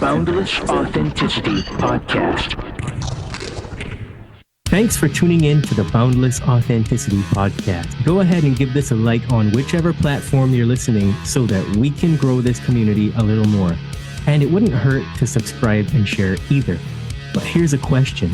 Boundless Authenticity Podcast. Thanks for tuning in to the Boundless Authenticity Podcast. Go ahead and give this a like on whichever platform you're listening so that we can grow this community a little more. And it wouldn't hurt to subscribe and share either. But here's a question.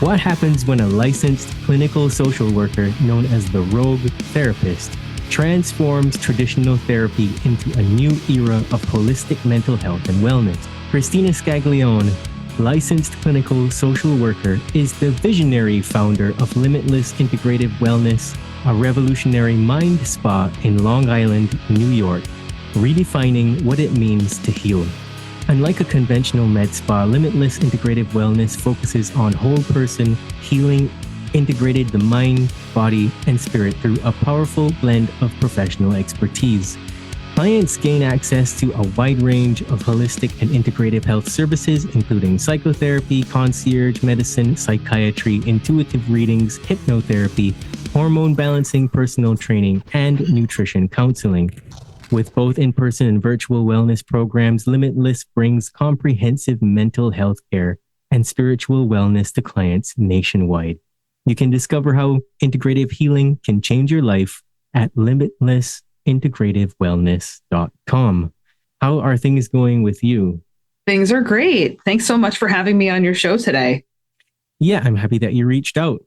What happens when a licensed clinical social worker known as the rogue therapist transforms traditional therapy into a new era of holistic mental health and wellness? Kristina Scaglione, licensed clinical social worker, is the visionary founder of Limitless Integrative Wellness, a revolutionary mind spa in Long Island, New York, redefining what it means to heal. Unlike a conventional med spa, Limitless Integrative Wellness focuses on whole person healing, integrated the mind, body, and spirit through a powerful blend of professional expertise. Clients gain access to a wide range of holistic and integrative health services, including psychotherapy, concierge medicine, psychiatry, intuitive readings, hypnotherapy, hormone balancing, personal training, and nutrition counseling. With both in-person and virtual wellness programs, Limitless brings comprehensive mental health care and spiritual wellness to clients nationwide. You can discover how integrative healing can change your life at limitlessintegrativewellness.com. How are things going with you? Things are great. Thanks so much for having me on your show today. Yeah, I'm happy that you reached out.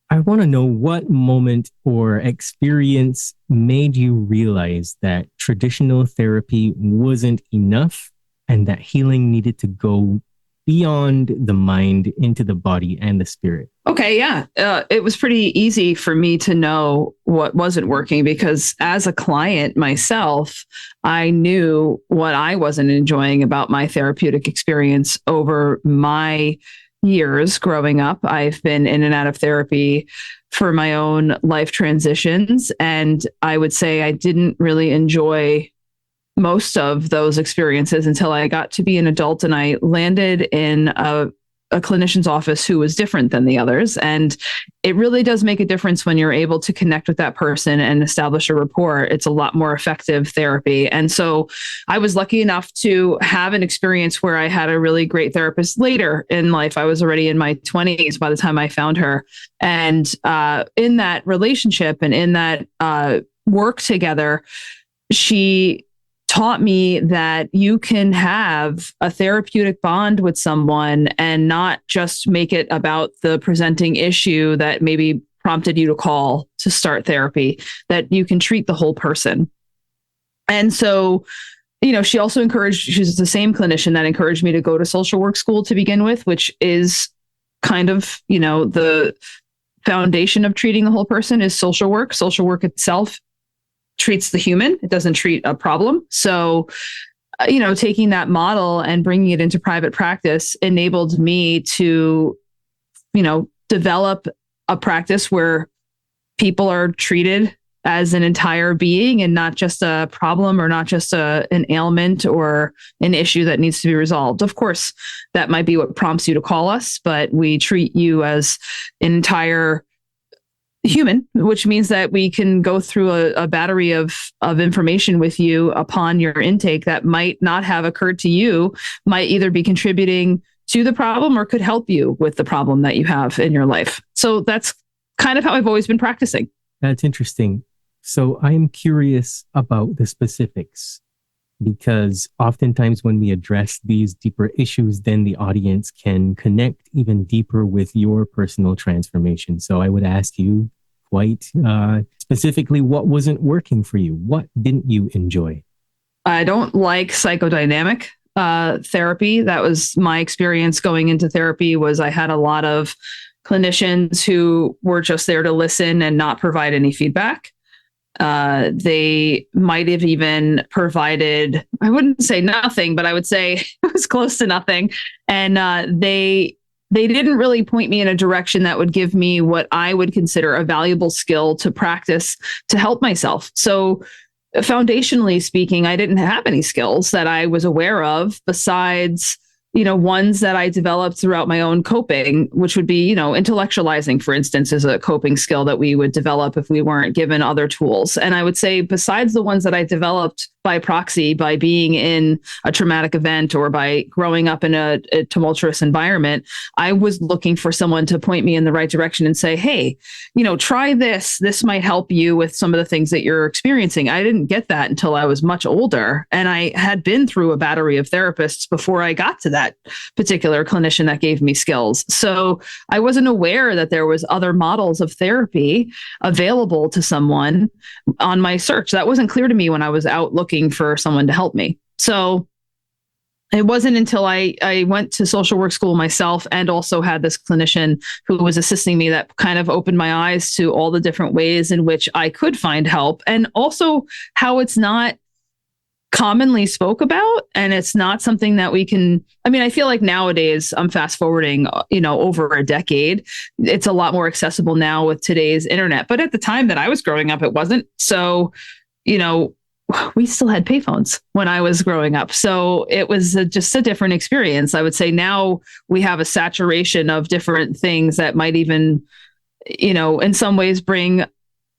I want to know what moment or experience made you realize that traditional therapy wasn't enough and that healing needed to go beyond the mind into the body and the spirit. Okay, yeah. It was pretty easy for me to know what wasn't working because as a client myself, I knew what I wasn't enjoying about my therapeutic experience over my years growing up. I've been in and out of therapy for my own life transitions. And I would say I didn't really enjoy most of those experiences until I got to be an adult and I landed in a clinician's office who was different than the others. And it really does make a difference when you're able to connect with that person and establish a rapport. It's a lot more effective therapy. And so I was lucky enough to have an experience where I had a really great therapist later in life. I was already in my 20s by the time I found her. And in that relationship and in that work together, she taught me that you can have a therapeutic bond with someone and not just make it about the presenting issue that maybe prompted you to call to start therapy, that you can treat the whole person. And so, she also she's the same clinician that encouraged me to go to social work school to begin with, which is kind of, the foundation of treating the whole person is social work. Social work itself treats the human. It doesn't treat a problem. So, taking that model and bringing it into private practice enabled me to, develop a practice where people are treated as an entire being and not just a problem or not just an ailment or an issue that needs to be resolved. Of course, that might be what prompts you to call us, but we treat you as an entire human, which means that we can go through a battery of information with you upon your intake that might not have occurred to you, might either be contributing to the problem or could help you with the problem that you have in your life. So that's kind of how I've always been practicing. That's interesting. So I'm curious about the specifics because oftentimes when we address these deeper issues, then the audience can connect even deeper with your personal transformation. So I would ask you quite specifically, what wasn't working for you? What didn't you enjoy? I don't like psychodynamic therapy. That was my experience going into therapy. Was I had a lot of clinicians who were just there to listen and not provide any feedback. They might have even provided, I wouldn't say nothing, but I would say it was close to nothing. And they didn't really point me in a direction that would give me what I would consider a valuable skill to practice to help myself. So foundationally speaking, I didn't have any skills that I was aware of besides ones that I developed throughout my own coping, which would be, intellectualizing, for instance, is a coping skill that we would develop if we weren't given other tools. And I would say besides the ones that I developed by proxy, by being in a traumatic event or by growing up in a tumultuous environment. I was looking for someone to point me in the right direction and say, hey, try this. This might help you with some of the things that you're experiencing. I didn't get that until I was much older. And I had been through a battery of therapists before I got to that particular clinician that gave me skills. So I wasn't aware that there was other models of therapy available to someone on my search. That wasn't clear to me when I was out looking for someone to help me. So it wasn't until I went to social work school myself and also had this clinician who was assisting me that kind of opened my eyes to all the different ways in which I could find help, and also how it's not commonly spoke about. And it's not something that we can, I feel like nowadays, I'm fast forwarding, over a decade, it's a lot more accessible now with today's internet. But at the time that I was growing up, it wasn't. So, we still had payphones when I was growing up. So it was just a different experience. I would say now we have a saturation of different things that might even, in some ways bring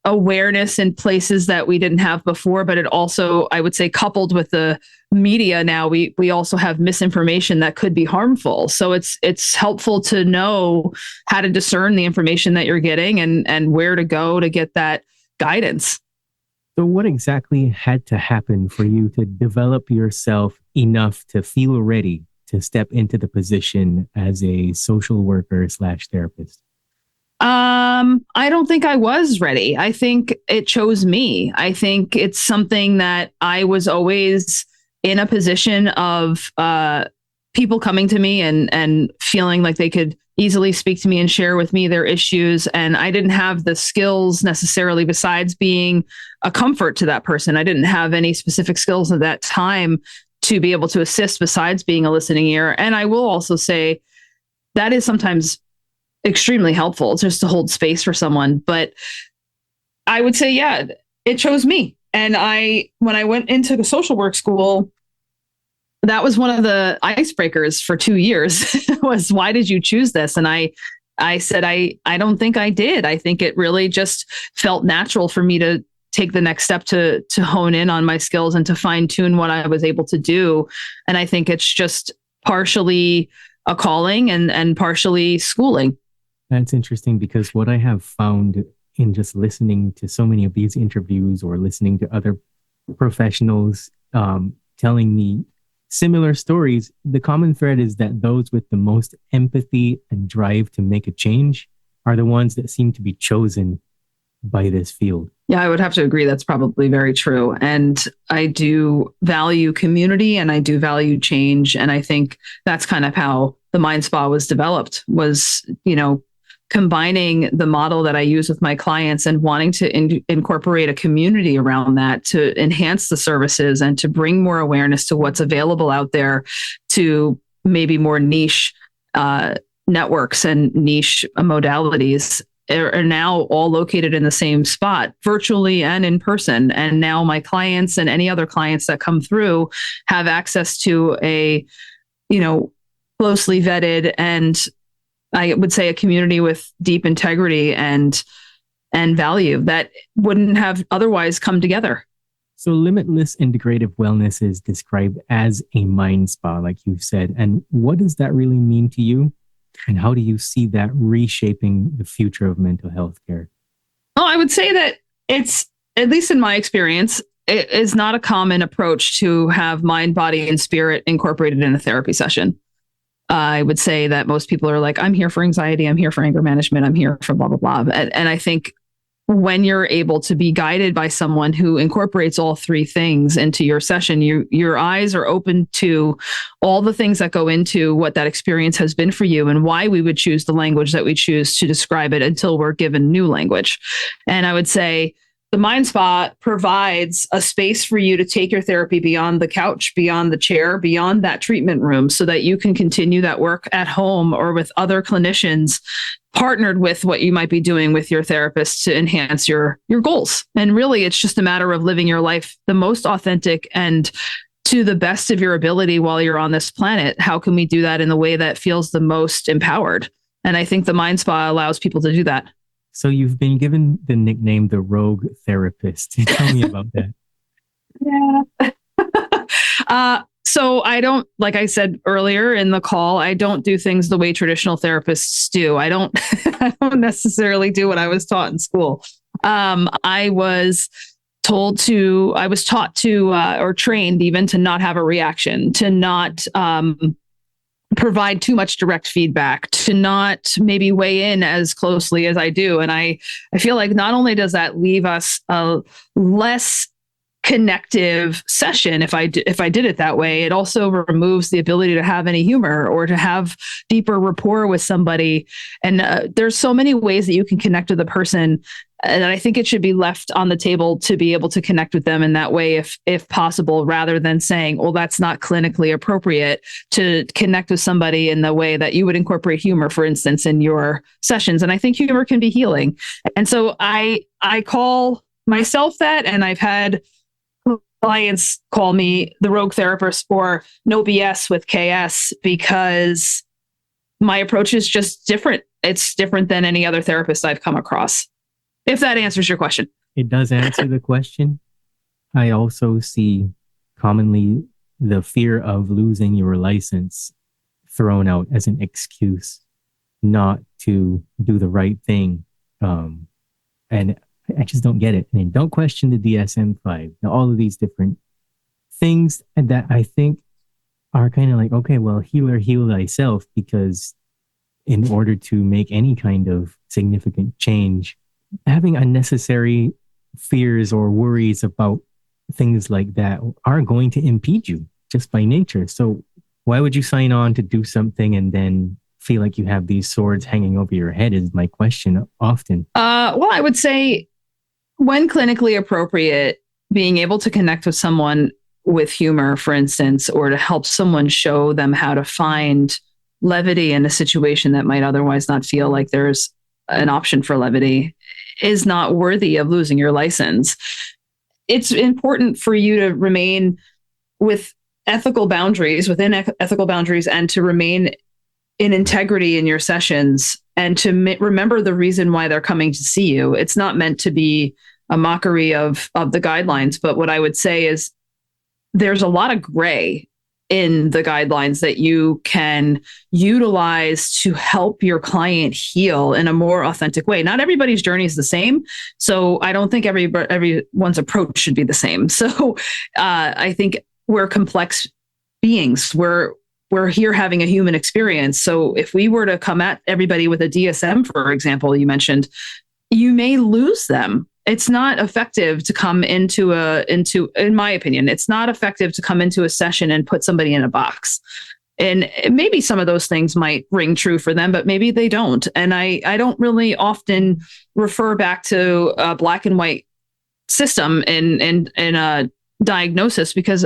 awareness in places that we didn't have before. But it also, I would say, coupled with the media now, we also have misinformation that could be harmful. So it's helpful to know how to discern the information that you're getting and where to go to get that guidance. So what exactly had to happen for you to develop yourself enough to feel ready to step into the position as a social worker / therapist? I don't think I was ready. I think it chose me. I think it's something that I was always in a position of people coming to me and feeling like they could easily speak to me and share with me their issues. And I didn't have the skills necessarily besides being a comfort to that person. I didn't have any specific skills at that time to be able to assist besides being a listening ear. And I will also say that is sometimes extremely helpful just to hold space for someone. But I would say, yeah, it chose me. And when I went into the social work school, that was one of the icebreakers for 2 years was, why did you choose this? And I said, I don't think I did. I think it really just felt natural for me to take the next step to hone in on my skills and to fine tune what I was able to do. And I think it's just partially a calling and partially schooling. That's interesting, because what I have found in just listening to so many of these interviews or listening to other professionals telling me similar stories, the common thread is that those with the most empathy and drive to make a change are the ones that seem to be chosen by this field. Yeah, I would have to agree. That's probably very true. And I do value community and I do value change. And I think that's kind of how the Mind Spa was developed, was, combining the model that I use with my clients and wanting to incorporate a community around that to enhance the services and to bring more awareness to what's available out there to maybe more niche networks and niche modalities are now all located in the same spot, virtually and in person. And now my clients and any other clients that come through have access to a, closely vetted and I would say a community with deep integrity and value that wouldn't have otherwise come together. So Limitless Integrative Wellness is described as a mind spa, like you've said. And what does that really mean to you? And how do you see that reshaping the future of mental health care? Oh, I would say that it's, at least in my experience, it is not a common approach to have mind, body, and spirit incorporated in a therapy session. I would say that most people are like, I'm here for anxiety, I'm here for anger management, I'm here for blah, blah, blah. And I think when you're able to be guided by someone who incorporates all three things into your session, your eyes are open to all the things that go into what that experience has been for you and why we would choose the language that we choose to describe it until we're given new language. And I would say the Mind Spa provides a space for you to take your therapy beyond the couch, beyond the chair, beyond that treatment room, so that you can continue that work at home or with other clinicians partnered with what you might be doing with your therapist to enhance your goals. And really, it's just a matter of living your life the most authentic and to the best of your ability while you're on this planet. How can we do that in the way that feels the most empowered? And I think the Mind Spa allows people to do that. So you've been given the nickname the Rogue Therapist. Tell me about that. Yeah. So I don't, like I said earlier in the call, I don't do things the way traditional therapists do. I don't, I don't necessarily do what I was taught in school. I was I was taught to, or trained even to not have a reaction, to not, provide too much direct feedback, to not maybe weigh in as closely as I do. And I feel like not only does that leave us a less connective session if I did it that way, it also removes the ability to have any humor or to have deeper rapport with somebody. And there's so many ways that you can connect with a person, and I think it should be left on the table to be able to connect with them in that way, if possible, rather than saying, well, that's not clinically appropriate to connect with somebody in the way that you would incorporate humor, for instance, in your sessions. And I think humor can be healing. And so I call myself that, and I've had clients call me the rogue therapist or no BS with KS, because my approach is just different. It's different than any other therapist I've come across. If that answers your question. It does answer the question. I also see commonly the fear of losing your license thrown out as an excuse not to do the right thing. And I just don't get it. I mean, don't question the DSM-5. All of these different things that I think are kind of like, okay, well, heal thyself, because in order to make any kind of significant change, having unnecessary fears or worries about things like that are going to impede you just by nature. So why would you sign on to do something and then feel like you have these swords hanging over your head is my question often. Well, I would say when clinically appropriate, being able to connect with someone with humor, for instance, or to help someone show them how to find levity in a situation that might otherwise not feel like there's an option for levity, is not worthy of losing your license. It's important for you to remain with ethical boundaries, within ethical boundaries, and to remain in integrity in your sessions, and to remember the reason why they're coming to see you. It's not meant to be a mockery of the guidelines, but what I would say is there's a lot of gray in the guidelines that you can utilize to help your client heal in a more authentic way. Not everybody's journey is the same, so I don't think everyone's approach should be the same. So I think we're complex beings. We're here having a human experience. So if we were to come at everybody with a DSM, for example, you mentioned, you may lose them. It's not effective to come into, in my opinion, it's not effective to come into a session and put somebody in a box. And maybe some of those things might ring true for them, but maybe they don't. And I don't really often refer back to a black and white system in a diagnosis, because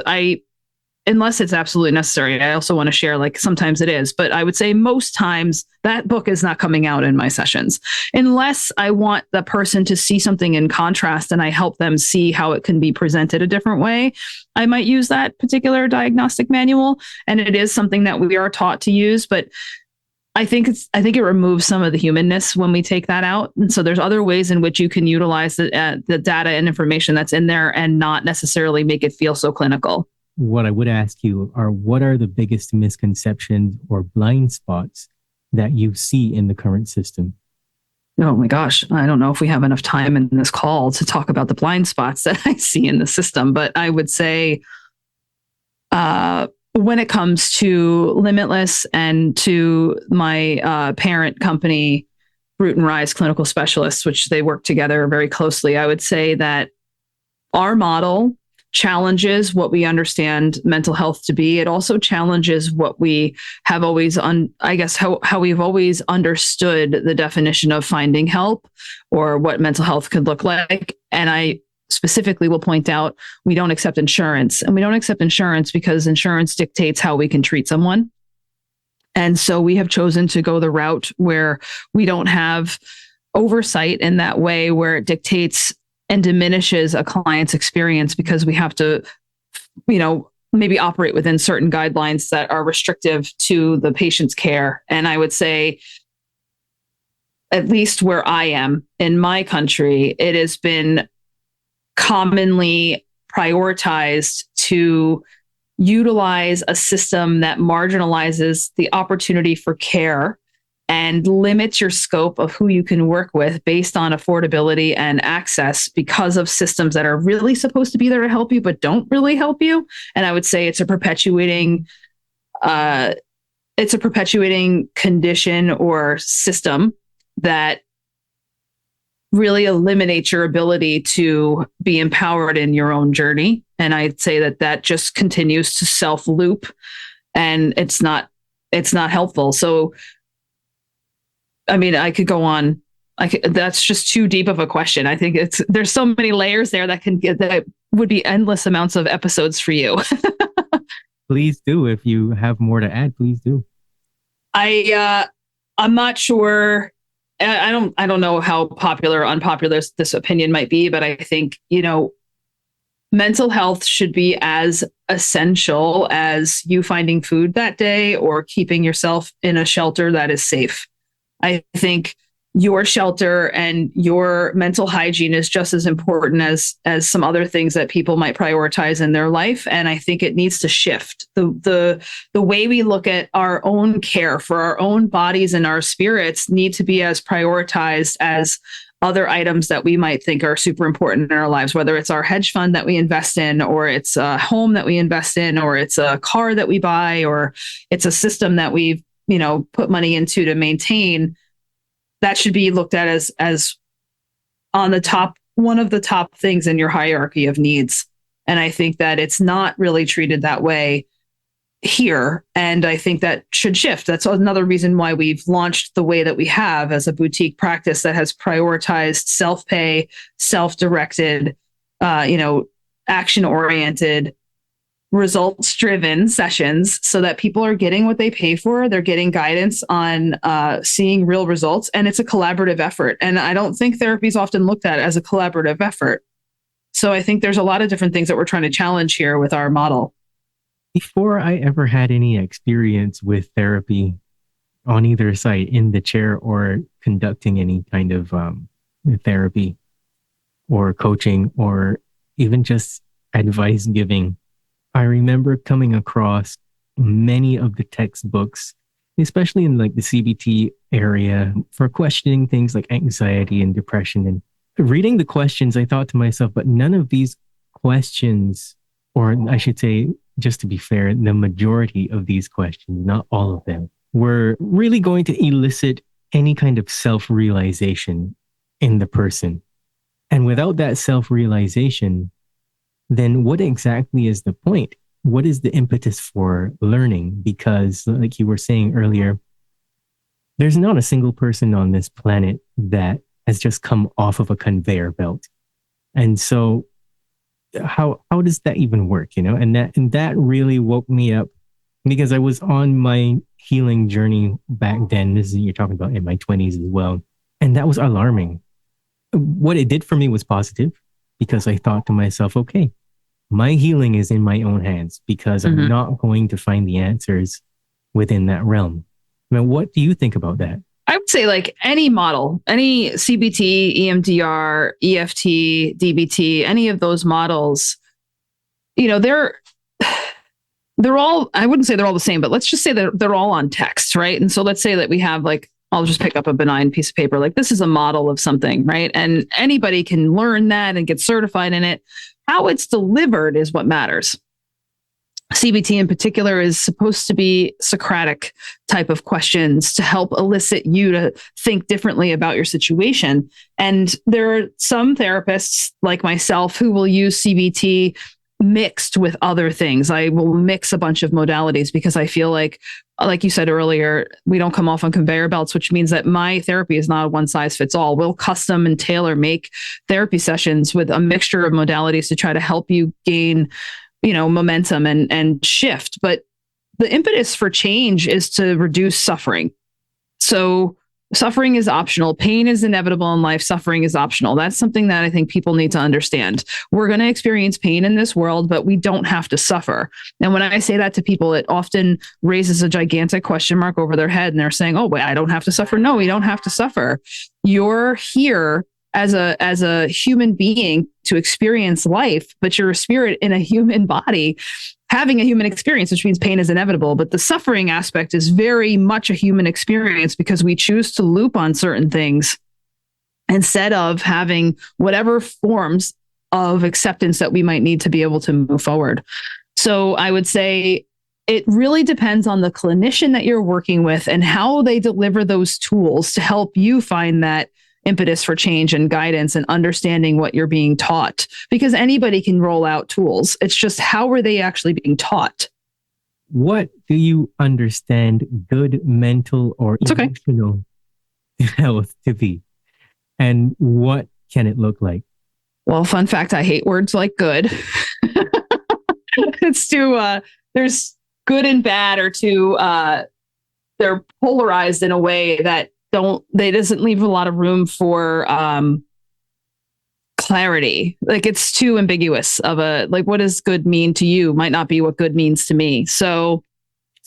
unless it's absolutely necessary, I also want to share, like, sometimes it is, but I would say most times that book is not coming out in my sessions, unless I want the person to see something in contrast and I help them see how it can be presented a different way. I might use that particular diagnostic manual, and it is something that we are taught to use, but I think it removes some of the humanness when we take that out. And so there's other ways in which you can utilize the data and information that's in there and not necessarily make it feel so clinical. What I would ask you are, what are the biggest misconceptions or blind spots that you see in the current system? Oh my gosh, I don't know if we have enough time in this call to talk about the blind spots that I see in the system, but I would say when it comes to Limitless and to my parent company, Root and Rise Clinical Specialists, which they work together very closely, I would say that our model challenges what we understand mental health to be. It also challenges what we have always how we've always understood the definition of finding help, or what mental health could look like. And I specifically will point out, we don't accept insurance, and we don't accept insurance because insurance dictates how we can treat someone. And so we have chosen to go the route where we don't have oversight in that way, where it dictates and diminishes a client's experience, because we have to, maybe operate within certain guidelines that are restrictive to the patient's care. And I would say, at least where I am in my country, it has been commonly prioritized to utilize a system that marginalizes the opportunity for care and limits your scope of who you can work with based on affordability and access because of systems that are really supposed to be there to help you, but don't really help you. And I would say it's a perpetuating condition or system that really eliminates your ability to be empowered in your own journey. And I'd say that just continues to self loop, and it's not helpful. So, I mean, I could go on. That's just too deep of a question. I think there's so many layers there that would be endless amounts of episodes for you. Please do. If you have more to add, please do. I'm not sure. I don't know how popular or unpopular this opinion might be, but I think, mental health should be as essential as you finding food that day or keeping yourself in a shelter that is safe. I think your shelter and your mental hygiene is just as important as some other things that people might prioritize in their life. And I think it needs to shift. The way we look at our own care for our own bodies and our spirits need to be as prioritized as other items that we might think are super important in our lives, whether it's our hedge fund that we invest in, or it's a home that we invest in, or it's a car that we buy, or it's a system that we've, put money into to maintain. That should be looked at as on the top, one of the top things in your hierarchy of needs. And I think that it's not really treated that way here. And I think that should shift. That's another reason why we've launched the way that we have as a boutique practice that has prioritized self-pay, self-directed, action-oriented, results-driven sessions so that people are getting what they pay for. They're getting guidance on seeing real results. And it's a collaborative effort. And I don't think therapy is often looked at as a collaborative effort. So I think there's a lot of different things that we're trying to challenge here with our model. Before I ever had any experience with therapy on either side, in the chair or conducting any kind of therapy or coaching or even just advice giving, I remember coming across many of the textbooks, especially in like the CBT area, for questioning things like anxiety and depression. And reading the questions, I thought to myself, but none of these questions, or I should say, just to be fair, the majority of these questions, not all of them, were really going to elicit any kind of self-realization in the person. And without that self-realization, then what exactly is the point? What is the impetus for learning? Because like you were saying earlier, there's not a single person on this planet that has just come off of a conveyor belt. And so how does that even work? And that really woke me up, because I was on my healing journey back then. This is, you're talking about in my 20s as well. And that was alarming. What it did for me was positive, because I thought to myself, okay, my healing is in my own hands, because I'm not going to find the answers within that realm. I mean, what do you think about that? I would say like any model, any CBT, EMDR, EFT, DBT, any of those models, they're all, I wouldn't say they're all the same, but let's just say that they're all on text, right? And so let's say that we have like, I'll just pick up a benign piece of paper, like this is a model of something, right? And anybody can learn that and get certified in it. How it's delivered is what matters. CBT in particular is supposed to be Socratic type of questions to help elicit you to think differently about your situation. And there are some therapists like myself who will use CBT mixed with other things. I will mix a bunch of modalities because I feel like you said earlier, we don't come off on conveyor belts, which means that my therapy is not a one size fits all. We'll custom and tailor make therapy sessions with a mixture of modalities to try to help you gain momentum and shift. But the impetus for change is to reduce suffering. So suffering is optional. Pain is inevitable in life. Suffering is optional. That's something that I think people need to understand. We're going to experience pain in this world, but we don't have to suffer. And when I say that to people, it often raises a gigantic question mark over their head. And they're saying, oh, wait, I don't have to suffer. No, we don't have to suffer. You're here as a human being to experience life, but you're a spirit in a human body having a human experience, which means pain is inevitable. But the suffering aspect is very much a human experience because we choose to loop on certain things instead of having whatever forms of acceptance that we might need to be able to move forward. So I would say it really depends on the clinician that you're working with and how they deliver those tools to help you find that impetus for change and guidance and understanding what you're being taught, because anybody can roll out tools. It's just, how are they actually being taught? What do you understand good mental or emotional health to be? And what can it look like? Well, fun fact, I hate words like good. It's too, there's good and bad are too, they're polarized in a way that they doesn't leave a lot of room for clarity. Like, it's too ambiguous of what does good mean to you might not be what good means to me. So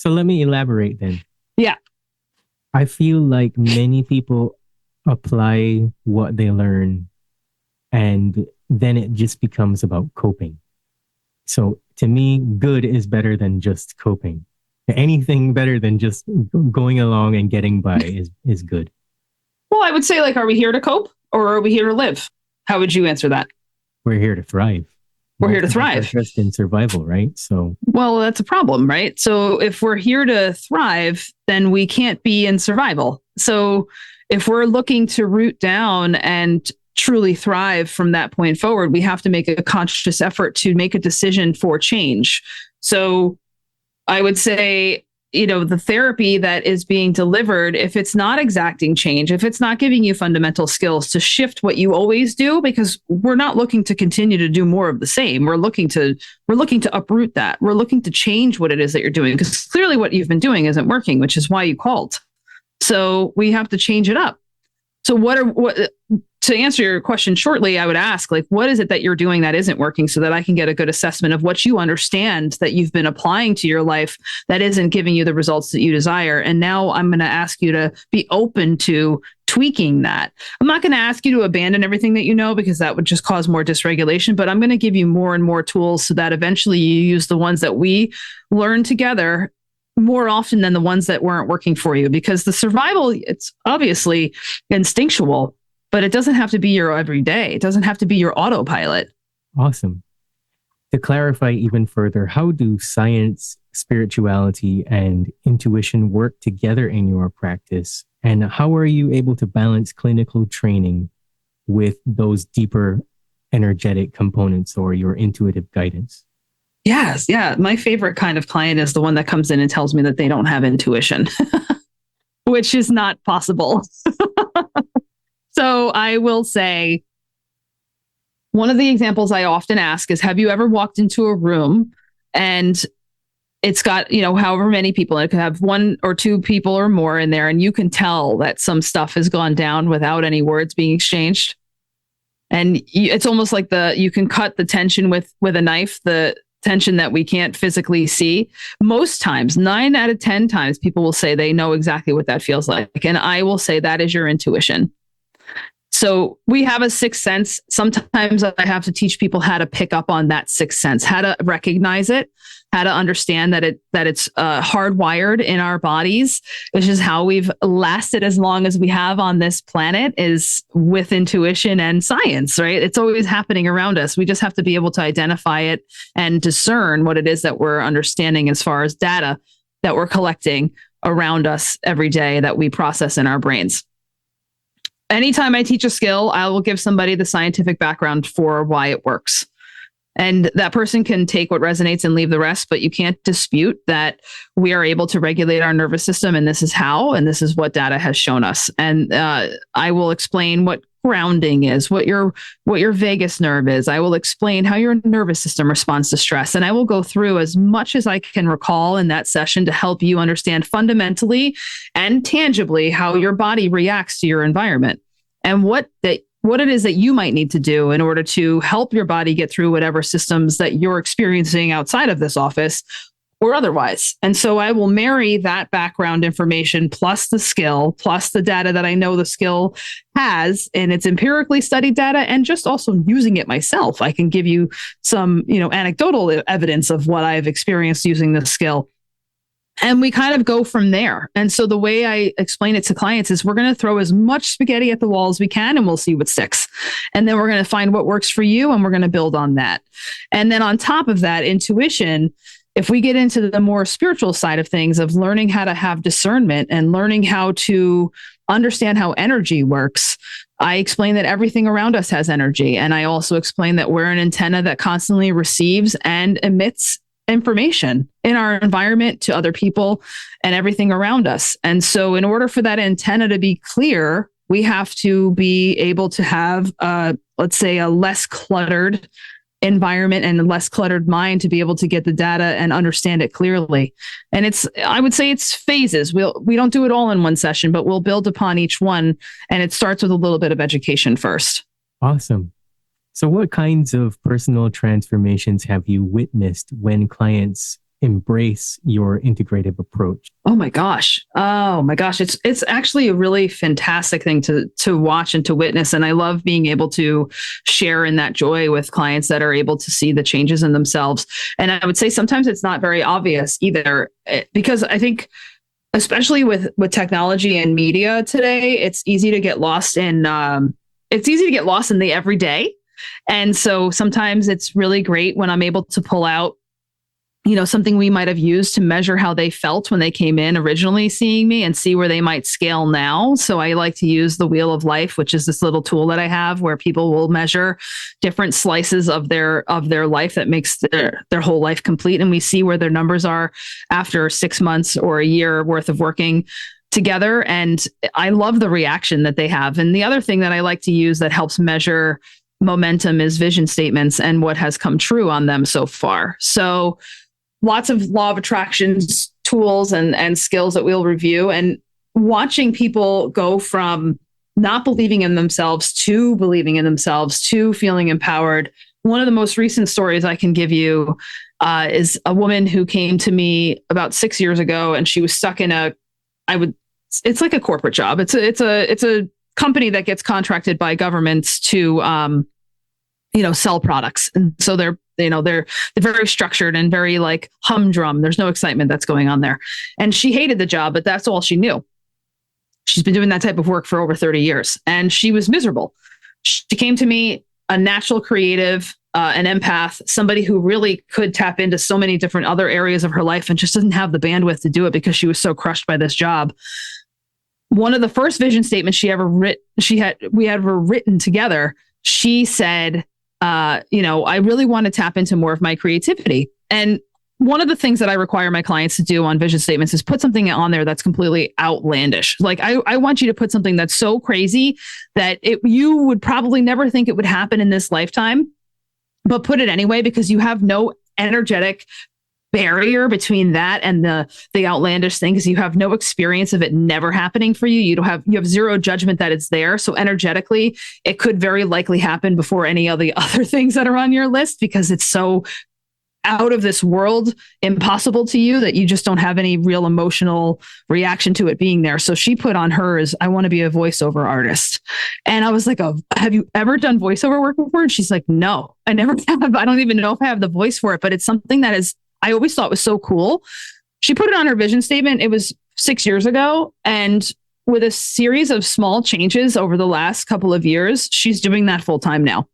let me elaborate then. Yeah. I feel like many people apply what they learn and then it just becomes about coping. So to me, good is better than just coping. Anything better than just going along and getting by is good. Well, I would say, are we here to cope or are we here to live? How would you answer that? We're here to thrive. We're here to thrive. Just in survival, right? So, well, that's a problem, right? So if we're here to thrive, then we can't be in survival. So if we're looking to root down and truly thrive from that point forward, we have to make a conscious effort to make a decision for change. So I would say, the therapy that is being delivered, if it's not exacting change, if it's not giving you fundamental skills to shift what you always do, because we're not looking to continue to do more of the same. We're looking to uproot that. We're looking to change what it is that you're doing, because clearly what you've been doing isn't working, which is why you called. So we have to change it up. So to answer your question shortly, I would ask, what is it that you're doing that isn't working, so that I can get a good assessment of what you understand that you've been applying to your life that isn't giving you the results that you desire. And now I'm going to ask you to be open to tweaking that. I'm not going to ask you to abandon everything that you know, because that would just cause more dysregulation, but I'm going to give you more and more tools so that eventually you use the ones that we learn together more often than the ones that weren't working for you. Because the survival, it's obviously instinctual, but it doesn't have to be your everyday. It doesn't have to be your autopilot. Awesome. To clarify even further, how do science, spirituality, and intuition work together in your practice? And how are you able to balance clinical training with those deeper energetic components or your intuitive guidance? Yes. Yeah. My favorite kind of client is the one that comes in and tells me that they don't have intuition, which is not possible. So I will say, one of the examples I often ask is, have you ever walked into a room and it's got, however many people, and it could have one or two people or more in there, and you can tell that some stuff has gone down without any words being exchanged. And it's almost like you can cut the tension with a knife, the tension that we can't physically see. Most times, 9 out of 10 times, people will say they know exactly what that feels like. And I will say that is your intuition. So we have a sixth sense. Sometimes I have to teach people how to pick up on that sixth sense, how to recognize it, how to understand that it's hardwired in our bodies, which is how we've lasted as long as we have on this planet, is with intuition and science, right? It's always happening around us. We just have to be able to identify it and discern what it is that we're understanding as far as data that we're collecting around us every day that we process in our brains. Anytime I teach a skill, I will give somebody the scientific background for why it works. And that person can take what resonates and leave the rest, but you can't dispute that we are able to regulate our nervous system, and this is how, and this is what data has shown us. And I will explain what grounding is, what your vagus nerve is. I will explain how your nervous system responds to stress. And I will go through as much as I can recall in that session to help you understand fundamentally and tangibly how your body reacts to your environment, and what it is that you might need to do in order to help your body get through whatever systems that you're experiencing outside of this office, or otherwise. And so I will marry that background information plus the skill, plus the data that I know the skill has, and it's empirically studied data, and just also using it myself. I can give you some, anecdotal evidence of what I've experienced using the skill. And we kind of go from there. And so the way I explain it to clients is we're going to throw as much spaghetti at the wall as we can, and we'll see what sticks. And then we're going to find what works for you, and we're going to build on that. And then on top of that, intuition, if we get into the more spiritual side of things, of learning how to have discernment and learning how to understand how energy works, I explain that everything around us has energy. And I also explain that we're an antenna that constantly receives and emits information in our environment to other people and everything around us. And so in order for that antenna to be clear, we have to be able to have, let's say, a less cluttered environment and a less cluttered mind to be able to get the data and understand it clearly. And I would say it's phases. We don't do it all in one session, but we'll build upon each one. And it starts with a little bit of education first. Awesome. So what kinds of personal transformations have you witnessed when clients embrace your integrative approach? Oh my gosh. It's actually a really fantastic thing to watch and to witness. And I love being able to share in that joy with clients that are able to see the changes in themselves. And I would say sometimes it's not very obvious either, because I think, especially with technology and media today, it's easy to get lost in the everyday. And so sometimes it's really great when I'm able to pull out, something we might have used to measure how they felt when they came in originally seeing me, and see where they might scale now. So I like to use the Wheel of Life, which is this little tool that I have where people will measure different slices of their life that makes their whole life complete. And we see where their numbers are after 6 months or a year worth of working together. And I love the reaction that they have. And the other thing that I like to use that helps measure momentum is vision statements and what has come true on them so far. So lots of law of attractions tools and skills that we'll review, and watching people go from not believing in themselves to believing in themselves to feeling empowered. One of the most recent stories I can give you is a woman who came to me about 6 years ago, and she was stuck in it's like a corporate job. It's a company that gets contracted by governments to, sell products. And so they're very structured and very like humdrum. There's no excitement that's going on there. And she hated the job, but that's all she knew. She's been doing that type of work for over 30 years, and she was miserable. She came to me, a natural creative, an empath, somebody who really could tap into so many different other areas of her life, and just doesn't have the bandwidth to do it because she was so crushed by this job. One of the first vision statements we had written together, she said, I really want to tap into more of my creativity. And one of the things that I require my clients to do on vision statements is put something on there that's completely outlandish. Like I want you to put something that's so crazy that you would probably never think it would happen in this lifetime, but put it anyway, because you have no energetic barrier between that and the outlandish thing, because you have no experience of it never happening for you. You have zero judgment that it's there. So energetically, it could very likely happen before any of the other things that are on your list, because it's so out of this world, impossible to you, that you just don't have any real emotional reaction to it being there. So she put on hers, I want to be a voiceover artist. And I was like, oh, have you ever done voiceover work before? And she's like, no, I never have. I don't even know if I have the voice for it, but it's something that I always thought was so cool. She put it on her vision statement. It was 6 years ago. And with a series of small changes over the last couple of years, she's doing that full time now.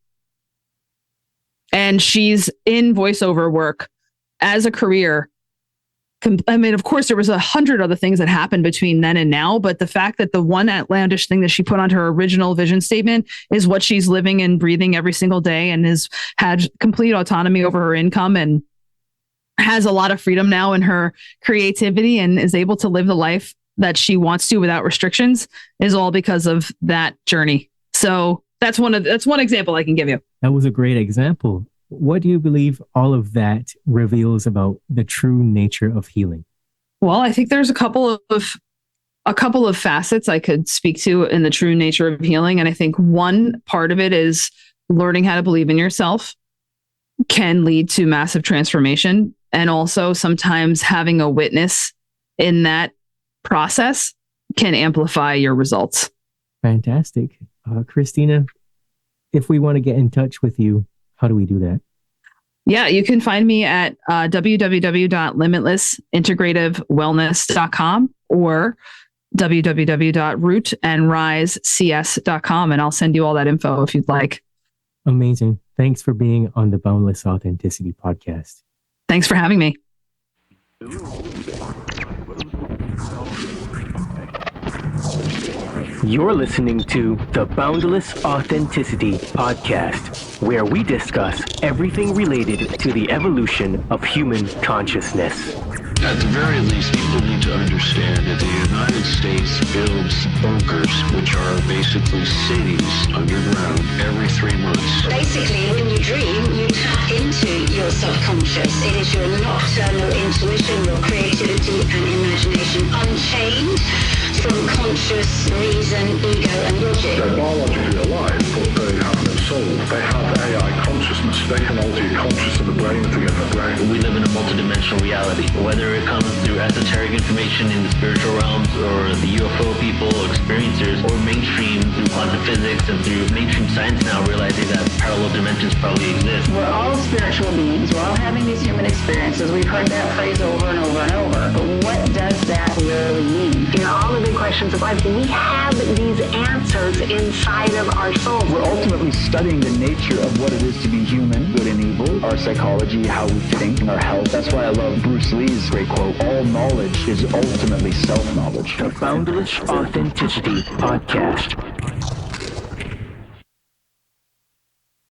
And she's in voiceover work as a career. I mean, of course, there was 100 other things that happened between then and now, but the fact that the one outlandish thing that she put on her original vision statement is what she's living and breathing every single day, and has had complete autonomy over her income, and has a lot of freedom now in her creativity, and is able to live the life that she wants to without restrictions, is all because of that journey. So that's one example I can give you. That was a great example. What do you believe all of that reveals about the true nature of healing? Well, I think there's a couple of facets I could speak to in the true nature of healing. And I think one part of it is learning how to believe in yourself can lead to massive transformation. And also sometimes having a witness in that process can amplify your results. Fantastic. Kristina, if we want to get in touch with you, how do we do that? Yeah, you can find me at www.limitlessintegrativewellness.com or www.rootandrisecs.com, and I'll send you all that info if you'd like. Amazing. Thanks for being on the Boundless Authenticity podcast. Thanks for having me. You're listening to the Boundless Authenticity Podcast, where we discuss everything related to the evolution of human consciousness. At the very least, people need to understand that the United States builds bunkers, which are basically cities underground, every 3 months. Basically, when you dream, you tap into your subconscious. It is your nocturnal intuition, your creativity and imagination unchained from conscious reason, ego and logic. They're biologically alive, but they have no soul. They have AI consciousness. They can alter your conscious of the brain to get the brain. We live in a multidimensional reality. Whether it comes through esoteric information in the spiritual realms, or the UFO people, or experiencers, or mainstream through quantum physics and through mainstream science now realizing that parallel dimensions probably exist. We're all spiritual beings. We're all having these human experiences. We've heard that phrase over and over and over. But what does that really mean? You know, all the big questions of life, we have these answers inside of our souls. We're ultimately studying the nature of what it is to be human, good and evil, our psychology, how we think, and our health. That's why I love Bruce Lee's great quote, all knowledge is ultimately self-knowledge. The Boundless Authenticity Podcast.